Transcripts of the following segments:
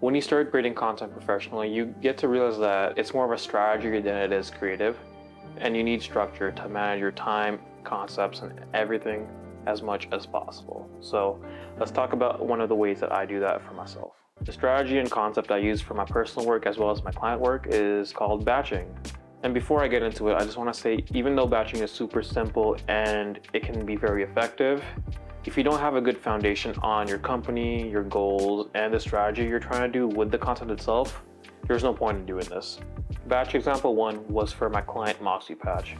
When you start creating content professionally, you get to realize that it's more of a strategy than it is creative, and you need structure to manage your time, concepts, and everything as much as possible. So let's talk about one of the ways that I do that for myself. The strategy and concept I use for my personal work as well as my client work is called batching. And before I get into it, I just want to say, even though batching is super simple and it can be very effective, if you don't have a good foundation on your company, your goals, and the strategy you're trying to do with the content itself, there's no point in doing this. Batch example 1 was for my client Moxie Patch.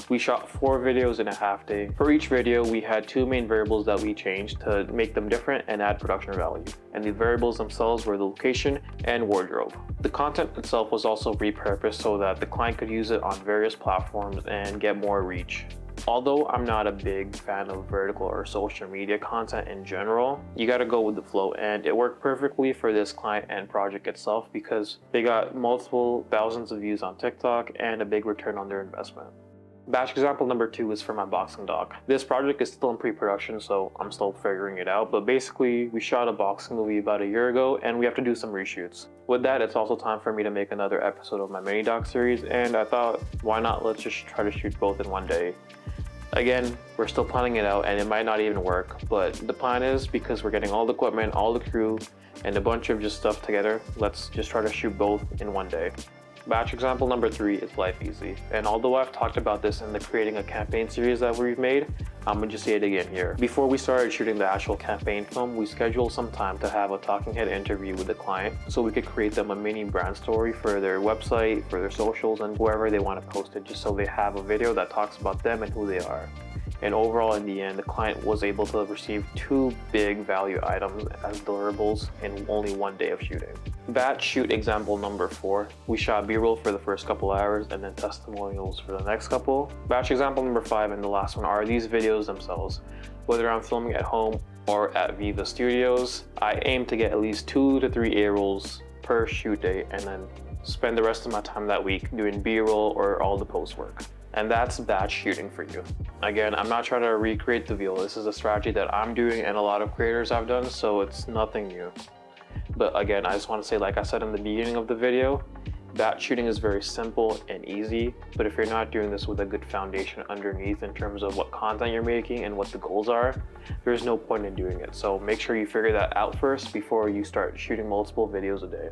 We shot 4 videos in a half day. For each video, we had 2 main variables that we changed to make them different and add production value. And the variables themselves were the location and wardrobe. The content itself was also repurposed so that the client could use it on various platforms and get more reach. Although I'm not a big fan of vertical or social media content in general, you gotta go with the flow, and it worked perfectly for this client and project itself because they got multiple thousands of views on TikTok and a big return on their investment. Batch example number 2 is for my boxing doc. This project is still in pre-production, so I'm still figuring it out, but basically we shot a boxing movie about a year ago and we have to do some reshoots. With that, it's also time for me to make another episode of my mini doc series, and I thought, why not, let's just try to shoot both in one day. Again, we're still planning it out and it might not even work, but the plan is, because we're getting all the equipment, all the crew, and a bunch of just stuff together, let's just try to shoot both in one day. Batch example number 3 is Life Easy. And although I've talked about this in the creating a campaign series that we've made, I'm gonna just say it again here. Before we started shooting the actual campaign film, we scheduled some time to have a talking head interview with the client so we could create them a mini brand story for their website, for their socials, and wherever they want to post it, just so they have a video that talks about them and who they are. And overall, in the end, the client was able to receive 2 big value items as deliverables in only 1 day of shooting. Batch shoot example number 4. We shot B-roll for the first couple hours and then testimonials for the next couple. Batch example number 5 and the last one are these videos themselves. Whether I'm filming at home or at Viva Studios, I aim to get at least 2 to 3 A-rolls per shoot day and then spend the rest of my time that week doing B-roll or all the post work. And that's batch shooting for you. Again, I'm not trying to recreate the wheel. This is a strategy that I'm doing and a lot of creators have done, so it's nothing new. But again, I just want to say, like I said in the beginning of the video, batch shooting is very simple and easy, but if you're not doing this with a good foundation underneath in terms of what content you're making and what the goals are, there's no point in doing it. So make sure you figure that out first before you start shooting multiple videos a day.